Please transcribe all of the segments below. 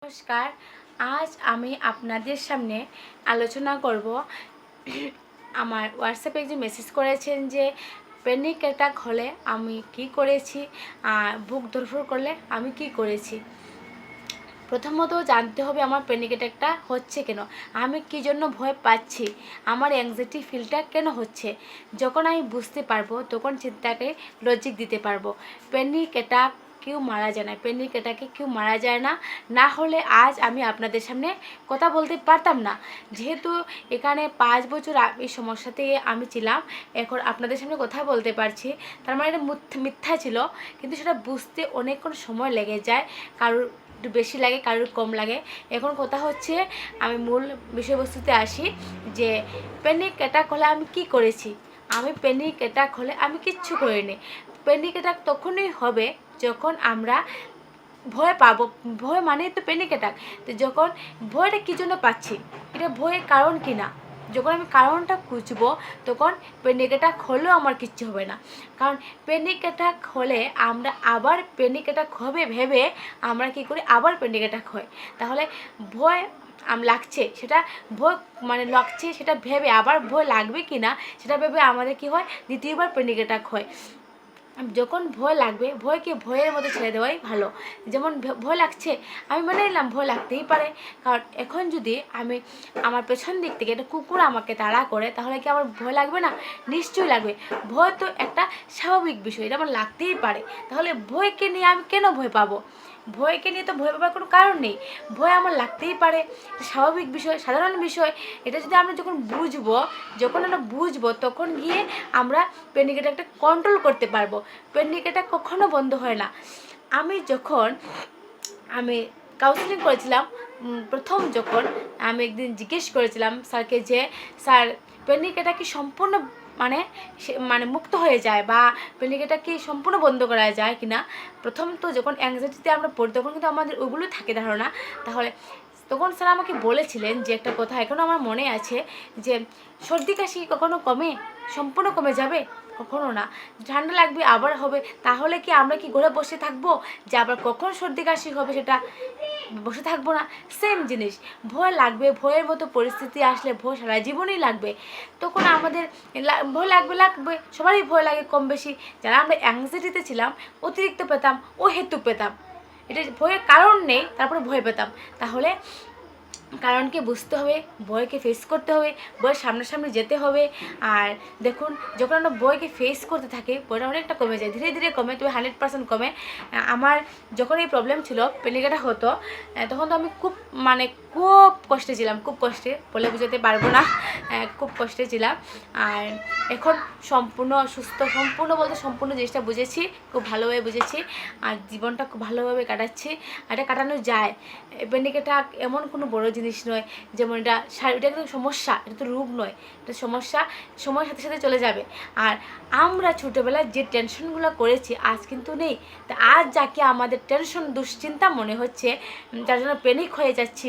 নমস্কার। আজ আমি আপনাদের সামনে আলোচনা করব আমার হোয়াটসঅ্যাপে যে মেসেজ করেছেন যে প্যানিক অ্যাটাক হলে আমি কি করেছি, বুক ধরফর করলে আমি কি করেছি। প্রথমত জানতে হবে আমার প্যানিক অ্যাটাকটা হচ্ছে কেন, আমি কী জন্য ভয় পাচ্ছি, আমার অ্যাংজাইটি ফিলটা কেন হচ্ছে। যখন আমি বুঝতে পারবো তখন চিন্তাকে লজিক দিতে পারবো। প্যানিক অ্যাটাক কেউ মারা যায় না, প্যানিক অ্যাটাকে কেউ মারা যায় না। না হলে আজ আমি আপনাদের সামনে কথা বলতে পারতাম না। যেহেতু এখানে 5 বছর এই সমস্যাতে আমি ছিলাম, এখন আপনাদের সামনে কথা বলতে পারছি, তার মানে এটা মিথ্যা ছিল। কিন্তু সেটা বুঝতে অনেকক্ষণ সময় লেগে যায়, কারোর একটু বেশি লাগে, কারোর কম লাগে। এখন কথা হচ্ছে, আমি মূল বিষয়বস্তুতে আসি যে প্যানিক অ্যাটাক হলে আমি কি করেছি। আমি প্যানিক অ্যাটাক হলে আমি কিচ্ছু করিনি। প্যানিক অ্যাটাক তখনই হবে যখন আমরা ভয় পাবো। ভয় মানেই তো প্যানিক অ্যাটাক। তো যখন ভয়টা কী জন্য পাচ্ছি, এটা ভয়ের কারণ কি না, যখন আমি কারণটা খুঁজবো তখন প্যানিক অ্যাটাক হলেও আমার কিচ্ছু হবে না। কারণ প্যানিক অ্যাটাক হলে আমরা আবার প্যানিক অ্যাটাক হবে ভেবে আমরা কী করি, আবার প্যানিক অ্যাটাক হয়। তাহলে ভয় লাগছে, সেটা ভয় মানে লাগছে সেটা ভেবে আবার ভয় লাগবে কি না সেটা ভেবে আমাদের কি হয়, দ্বিতীয়বার প্যানিক অ্যাটাক হয়। যখন ভয় লাগবে, ভয়কে ভয়ের মধ্যে ছেড়ে দেওয়াই ভালো। যেমন ভয় লাগছে, আমি মেনে নিলাম ভয় লাগতেই পারে। কারণ এখন যদি আমি আমার পেছন দিক থেকে একটা কুকুর আমাকে তাড়া করে, তাহলে কি আমার ভয় লাগবে না? নিশ্চয়ই লাগবে। ভয় তো একটা স্বাভাবিক বিষয়, এটা আমার লাগতেই পারে। তাহলে ভয়কে নিয়ে আমি কেন ভয় পাবো? ভয়কে নিয়ে তো ভয় পাবার কোনো কারণ নেই। ভয় আমার লাগতেই পারে, স্বাভাবিক বিষয়, সাধারণ বিষয়। এটা যদি আমরা যখন আমরা বুঝবো তখন গিয়ে আমরা প্যানিক অ্যাটাকটা কন্ট্রোল করতে পারবো। প্যানিক অ্যাটাক কখনো বন্ধ হয় না। আমি কাউন্সিলিং করেছিলাম, প্রথম যখন আমি একদিন জিজ্ঞেস করেছিলাম স্যারকে যে স্যার প্যানিক অ্যাটাক কি সম্পূর্ণ মানে মুক্ত হয়ে যায়, বা প্যানিক অ্যাটাক কি সম্পূর্ণ বন্ধ করা যায় কি না। প্রথম তো যখন অ্যাংজাইটিতে আমরা পড়ি তখন কিন্তু আমাদের ওগুলোই থাকে ধারণা। তাহলে তখন স্যার আমাকে বলেছিলেন যে একটা কথা এখনও আমার মনে আছে, যে সর্দি কাশি কখনো কমে, সম্পূর্ণ কমে যাবে? কখনো না। ঠান্ডা লাগবে আবার হবে, তাহলে কি আমরা কি ঘরে বসে থাকবো যে আবার কখন সর্দি কাশি হবে সেটা বসে থাকবো না? সেম জিনিস, ভয় লাগবে। ভয়ের মতো পরিস্থিতি আসলে ভয় সারা জীবনই লাগবে। তখন আমাদের ভয় লাগবে, সবারই ভয় লাগে কম বেশি। যারা আমরা অ্যাংজাইটিতে ছিলাম অতিরিক্ত পেতাম, ও হেতু পেতাম, এটা ভয়ের কারণ নেই তারপরে ভয় পেতাম। তাহলে কারণকে বুঝতে হবে, ভয়কে ফেস করতে হবে, ভয়ের সামনাসামনি যেতে হবে। আর দেখুন, যখন আমরা ভয়কে ফেস করতে থাকি ভয়টা অনেকটা কমে যায়, ধীরে ধীরে কমে, তবে 100% কমে। আমার যখন এই প্রবলেম ছিল, প্যানিক অ্যাটাক হতো, তখন তো আমি খুব কষ্টে ছিলাম, খুব কষ্টে বলে বোঝাতে পারবো না, খুব কষ্টে ছিলাম। আর এখন সম্পূর্ণ সুস্থ, সম্পূর্ণ জিনিসটা বুঝেছি, খুব ভালোভাবে বুঝেছি। আর জীবনটা খুব ভালোভাবে কাটাচ্ছি। এটা কাটানো যায়। প্যানিক অ্যাটাক এমন কোনো বড় জিনিস নয়, যেমন এটা কিন্তু সমস্যা, এটা তো রোগ নয়, এটা সমস্যা। সময়ের সাথে সাথে চলে যাবে। আর আমরা ছোটোবেলায় যে টেনশনগুলো করেছি আজ কিন্তু নেই। তা আজ যাকে আমাদের টেনশন, দুশ্চিন্তা মনে হচ্ছে, যার জন্য প্যানিক হয়ে যাচ্ছি,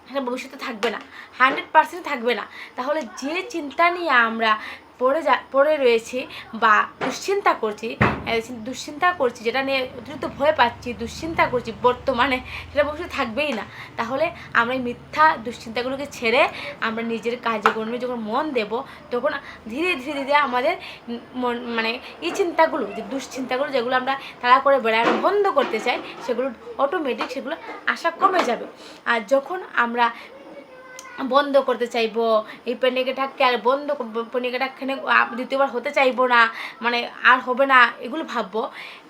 সেটা ভবিষ্যতে থাকবে না, 100% থাকবে না। তাহলে যে চিন্তা নিয়ে আমরা পড়ে রয়েছি বা দুশ্চিন্তা করছি, যেটা নিয়ে অতিরিক্ত ভয় পাচ্ছি, দুশ্চিন্তা করছি বর্তমানে, সেটা ভবিষ্যতে থাকবেই না। তাহলে আমরা এই মিথ্যা দুশ্চিন্তাগুলোকে ছেড়ে আমরা নিজের কাজে কর্মে যখন মন দেব, তখন ধীরে ধীরে আমাদের এই চিন্তাগুলো, যে দুশ্চিন্তাগুলো যেগুলো আমরা তাড়া করে বেড়ানো বন্ধ করতে চাই, সেগুলো অটোমেটিক সেগুলো আসা কমে যাবে। আর যখন আমরা বন্ধ করতে চাইবো এই প্যানিক অ্যাটাককে, আর প্যানিক অ্যাটাকখানে দ্বিতীয়বার হতে চাইবো না, আর হবে না, এগুলো ভাববো।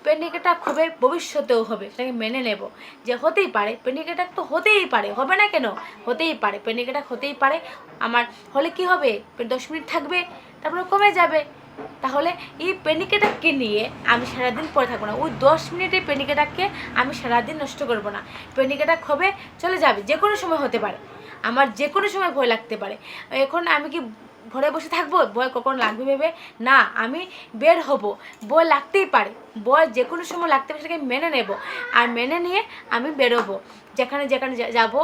প্যানিক অ্যাটাক হবে, ভবিষ্যতেও হবে, সেটাকে মেনে নেব যে হতেই পারে। প্যানিক অ্যাটাক তো হতেই পারে, হবে না কেন? হতেই পারে, প্যানিক অ্যাটাক হতেই পারে। আমার হলে কি হবে, 10 মিনিট থাকবে, তারপরে কমে যাবে। তাহলে এই প্যানিক অ্যাটাককে নিয়ে আমি সারাদিন পরে থাকবো না। ওই 10 মিনিটের প্যানিক অ্যাটাককে আমি সারাদিন নষ্ট করবো না। প্যানিক অ্যাটাক হবে, চলে যাবে, যে কোনো সময় হতে পারে। আমার যে কোনো সময় ভয় লাগতে পারে। এখন আমি কি ঘরে বসে থাকবো ভয় কখন লাগবে ভেবে? না, আমি বের হব, ভয় লাগতেই পারে। বয়স যে কোনো সময় লাগতে পারে সেটাকে মেনে নেব, আর মেনে নিয়ে আমি বেরোবো। যেখানে যেখানে যাব,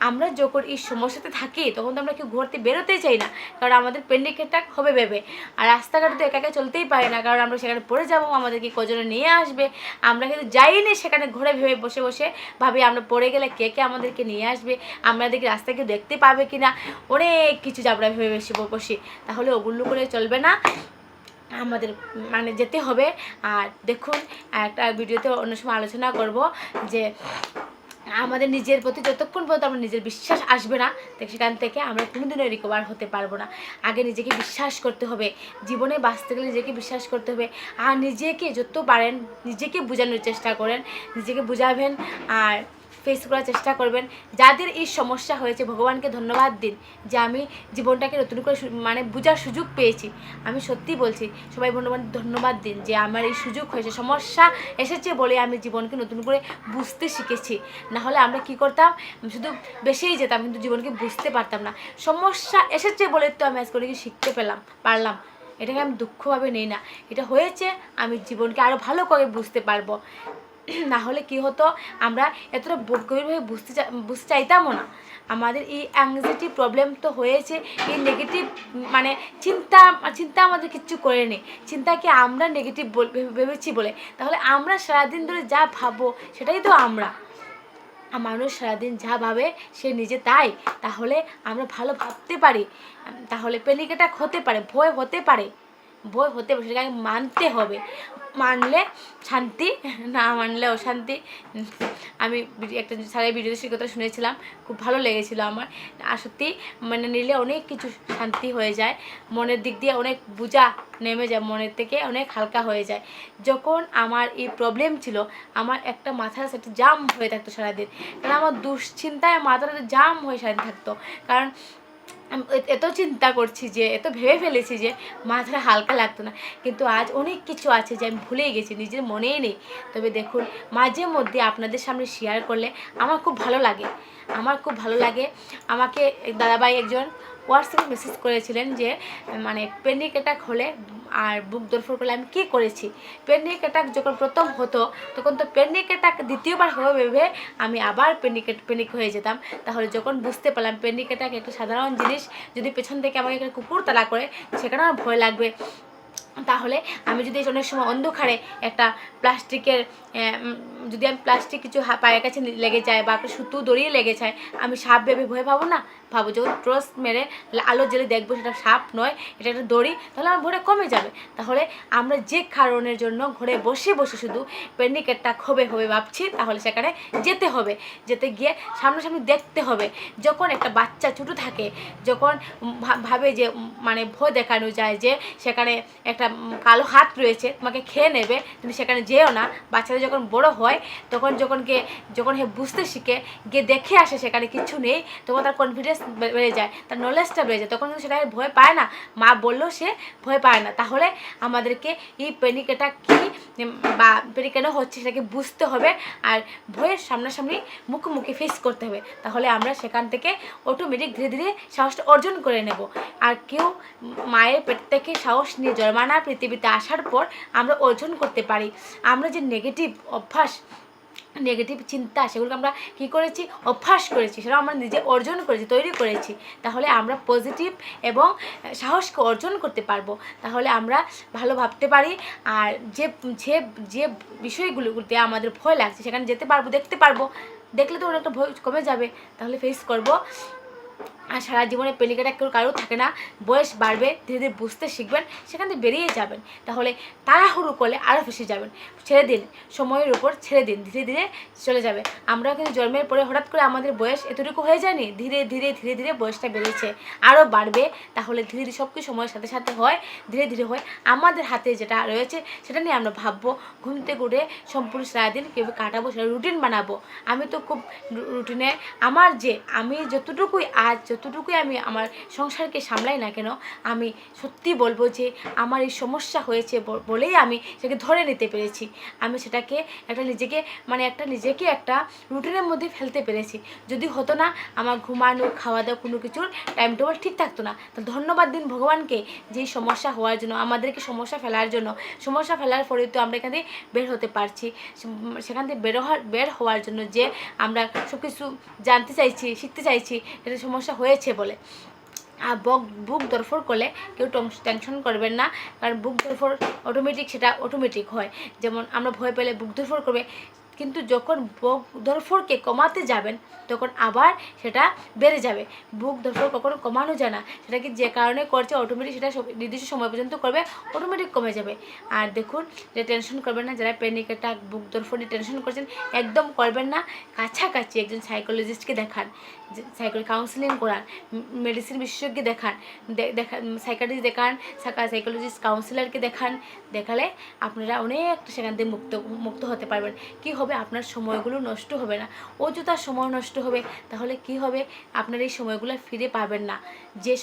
আমরা যখন এই সমস্যাতে থাকি তখন তো আমরা কেউ ঘুরতে বেরোতেই চাই না, কারণ আমাদের প্যানিক অ্যাটাক হবে ভেবে। আর রাস্তাঘাটে তো একা একা চলতেই পারি না, কারণ আমরা সেখানে পড়ে যাবো, আমাদেরকে কজনে নিয়ে আসবে। আমরা কিন্তু যাইনি সেখানে ঘুরে ভেবে বসে বসে ভাবি আমরা পড়ে গেলে কে কে আমাদেরকে নিয়ে আসবে, আমাদেরকে রাস্তায় কেউ দেখতে পাবে কি না, অনেক কিছু আমরা ভেবে বসি। তাহলে ওগুলো করে চলবে না, আমাদের মানে যেতে হবে। আর দেখুন, একটা ভিডিওতে অন্য সময় আলোচনা করব যে আমাদের নিজের প্রতি যতক্ষণ পর্যন্ত আমার নিজের বিশ্বাস আসবে না, সেখান থেকে আমরা কোনোদিনও রিকভার হতে পারবো না। আগে নিজেকে বিশ্বাস করতে হবে, জীবনে বাঁচতে গেলে নিজেকে বিশ্বাস করতে হবে। আর নিজেকে যত পারেন নিজেকে বোঝানোর চেষ্টা করেন, নিজেকে বোঝাবেন আর ফেস করার চেষ্টা করবেন। যাদের এই সমস্যা হয়েছে ভগবানকে ধন্যবাদ দিন যে আমি জীবনটাকে নতুন করে মানে বোঝার সুযোগ পেয়েছি। আমি সত্যি বলছি, সবাই ধন্যবাদ দিন যে আমার এই সুযোগ হয়েছে, সমস্যা এসেছে বলে আমি জীবনকে নতুন করে বুঝতে শিখেছি। নাহলে আমরা কি করতাম, শুধু বেশিই যেতাম কিন্তু জীবনকে বুঝতে পারতাম না। সমস্যা এসেছে বলে তো আমি আজকে অনেক শিখতে পারলাম। এটাকে আমি দুঃখভাবে নেই না, এটা হয়েছে আমি জীবনকে আরও ভালো করে বুঝতে পারবো। না হলে কী হতো, আমরা এতটা গভীরভাবে বুঝতে চাইতামও না। আমাদের এই অ্যাংজাইটি প্রবলেম তো হয়েছে এই নেগেটিভ মানে চিন্তা আমাদের কিচ্ছু করেনি, চিন্তাকে আমরা নেগেটিভ ভেবেছি বলে। তাহলে আমরা সারাদিন ধরে যা ভাববো সেটাই তো আমরা। মানুষ সারাদিন যা ভাবে সে নিজে তাই। তাহলে আমরা ভালো ভাবতে পারি, তাহলে প্যানিক অ্যাটাক হতে পারে, ভয় হতে পারে, সেটাকে মানতে হবে। মানলে শান্তি, না মানলে অশান্তি। আমি একটা সারা ভিডিওতে সেই কথা শুনেছিলাম, খুব ভালো লেগেছিলো আমার। আর সত্যি মানে নিলে অনেক কিছু শান্তি হয়ে যায়, মনের দিক দিয়ে অনেক বোঝা নেমে যায়, মনের থেকে অনেক হালকা হয়ে যায়। যখন আমার এই প্রবলেম ছিল, আমার একটা মাথার সাথে জাম হয়ে থাকতো সারাদিন, কারণ আমার দুশ্চিন্তায় মাথাটা জাম হয়ে সারাদিন থাকতো। কারণ এত চিন্তা করছি, যে এত ভেবে ফেলেছি যে মাথাটা হালকা লাগতো না। কিন্তু আজ অনেক কিছু আছে যে আমি ভুলেই গেছি, নিজের মনেই নেই। তবে দেখুন, মাঝে মধ্যে আপনাদের সামনে শেয়ার করলে আমার খুব ভালো লাগে, আমাকে দাদাভাই একজন হোয়াটসঅ্যাপে মেসেজ করেছিলেন যে মানে প্যানিক অ্যাটাক হলে আর বুক ধরফর করলে আমি কী করেছি। প্যানিক অ্যাটাক যখন প্রথম হতো তখন তো প্যানিক অ্যাটাক দ্বিতীয়বার হবে ভেবে আমি আবার প্যানিক হয়ে যেতাম। তাহলে যখন বুঝতে পারলাম প্যানিক অ্যাটাক একটা সাধারণ জিনিস, যদি পেছন থেকে আমাকে একটা কুকুর তাড়া করে সেখানে আমার ভয় লাগবে। তাহলে আমি যদি অনেক সময় অন্ধকারে একটা প্লাস্টিকের যদি আমি প্লাস্টিক কিছু পায়ের কাছে লেগে যায় বা একটা সুতো দড়িয়ে লেগে যায়, আমি সাপ ভেবে ভয় পাবো না? ভাবো যখন টর্চ মেরে আলো জেলে দেখবো সেটা সাপ নয়, এটা একটা দড়ি, তাহলে আমার ভয়টা কমে যাবে। তাহলে আমরা যে কারণের জন্য ঘরে বসে বসে শুধু প্যানিক অ্যাটাক হবে ভাবছি, তাহলে সেখানে যেতে গিয়ে সামনাসামনি দেখতে হবে। যখন একটা বাচ্চা ছোটো থাকে, যখন ভাবে যে মানে ভয় দেখানো যায় যে সেখানে একটা কালো হাত রয়েছে তোমাকে খেয়ে নেবে, তুমি সেখানে যেও না। বাচ্চারা যখন বড় হয় তখন যখন বুঝতে শিখে গিয়ে দেখে আসে সেখানে কিছু নেই, তখন তার কনফিডেন্স বেড়ে যায়, তার নলেজটা বেড়ে যায়, তখন কিন্তু সেটাকে ভয় পায় না। মা বললেও সে ভয় পায় না। তাহলে আমাদেরকে এই প্যানিক অ্যাটাক কী বা প্যানিক কেন হচ্ছে সেটাকে বুঝতে হবে, আর ভয়ের সামনাসামনি মুখোমুখি ফেস করতে হবে। তাহলে আমরা সেখান থেকে অটোমেটিক ধীরে ধীরে সাহসটা অর্জন করে নেব। আর কেউ মায়ের পেট থেকে সাহস নিয়ে জন্মানা পৃথিবীতে আসার পর আমরা অর্জন করতে পারি। আমরা যে নেগেটিভ অভ্যাস, নেগেটিভ চিন্তা, সেগুলোকে আমরা কী করেছি, অভ্যাস করেছি, সেটা আমরা নিজে অর্জন করেছি, তৈরি করেছি। তাহলে আমরা পজিটিভ এবং সাহসকে অর্জন করতে পারবো। তাহলে আমরা ভালো ভাবতে পারি, আর যে যে যে বিষয়গুলোতে আমাদের ভয় লাগছে সেখানে যেতে পারবো, দেখতে পারবো, দেখলে তো অনেকটা ভয় কমে যাবে। তাহলে ফেস করব। আর সারা জীবনে প্যানিক অ্যাটাক কারো থাকে না, বয়স বাড়বে, ধীরে ধীরে বুঝতে শিখবেন, সেখান থেকে বেরিয়ে যাবেন। তাহলে তাড়াহুড়ো করলে আরও ফেসে যাবেন। ছেড়ে দিন, সময়ের উপর ছেড়ে দিন, ধীরে ধীরে চলে যাবে। আমরা কিন্তু জন্মের পরে হঠাৎ করে আমাদের বয়স এতটুকু হয়ে যায়নি, ধীরে ধীরে বয়সটা বেড়েছে, আরও বাড়বে। তাহলে ধীরে ধীরে সব কিছু সময়ের সাথে সাথে হয়, ধীরে ধীরে হয়। আমাদের হাতে যেটা রয়েছে সেটা নিয়ে আমরা ভাববো, ঘুম থেকে উঠে সম্পূর্ণ সারাদিন কীভাবে কাটাবো সেটা রুটিন বানাবো। আমি তো খুব রুটিনে আমি যতটুকুই আজ যতটুকুই আমি আমার সংসারকে সামলাই না কেন, আমি সত্যি বলবো যে আমার এই সমস্যা হয়েছে বলেই আমি সেটাকে ধরে নিতে পেরেছি। আমি সেটাকে নিজেকে একটা রুটিনের মধ্যে ফেলতে পেরেছি। যদি হতো না, আমার ঘুমানো, খাওয়া দাওয়া, কোনো কিছুর টাইম টেবিল ঠিক থাকতো না। তো ধন্যবাদ দিন ভগবানকে, যে এই সমস্যা হওয়ার জন্য, আমাদেরকে সমস্যা ফেলার জন্য। সমস্যা ফেলার পরে তো আমরা এখান থেকে বের হতে পারছি। সেখান থেকে বের হওয়ার জন্য যে আমরা সব কিছু জানতে চাইছি, শিখতে চাইছি, এটা সমস্যা হয়েছে বলে। আর বুক ধরফর করলে কেউ টেনশন করবেন না, কারণ বুক ধরফর সেটা অটোমেটিক হয়। যেমন আমরা ভয় পেলে বুক ধরফর করবে, কিন্তু যখন বুক ধরফরকে কমাতে যাবেন তখন আবার সেটা বেড়ে যাবে। বুক ধরফর কখনো কমানো যায় না, সেটাকে যে কারণে করছে অটোমেটিক সেটা নির্দিষ্ট সময় পর্যন্ত করবে, অটোমেটিক কমে যাবে। আর দেখুন, যে টেনশন করবেন না, যারা প্যানিক অ্যাটাক, বুক ধরফর নিয়ে টেনশন করছেন, একদম করবেন না। কাছাকাছি একজন সাইকোলজিস্টকে দেখান, কাউন্সিলিং করান, মেডিসিন বিশেষজ্ঞ দেখান, সাইকাট্রিস্ট দেখান, সাইকোলজিস্ট কাউন্সিলারকে দেখালে আপনারা অনেকটা সেখান থেকে মুক্ত হতে পারবেন। কি হবে, আপনার সময়গুলো নষ্ট হবে না। অযথা সময় নষ্ট হবে, তাহলে কি হবে, আপনার এই সময়গুলো ফিরে পাবেন না। যে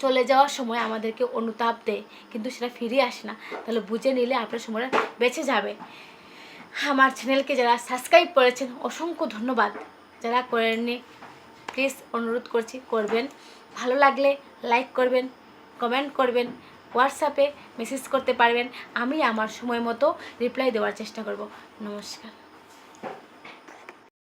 চলে যাওয়ার সময় আমাদেরকে অনুতাপ দেয়, কিন্তু সেটা ফিরে আসে না। তাহলে বুঝে নিলে আপনার সময়টা বেঁচে যাবে। আমার চ্যানেলকে যারা সাবস্ক্রাইব করেছেন অসংখ্য ধন্যবাদ, যারা করেননি প্লিজ অনুরোধ করছি করবেন। ভালো লাগলে লাইক করবেন, কমেন্ট করবেন, হোয়াটসঅ্যাপে মেসেজ করতে পারবেন। আমি আমার সময় মতো রিপ্লাই দেওয়ার চেষ্টা করব। নমস্কার।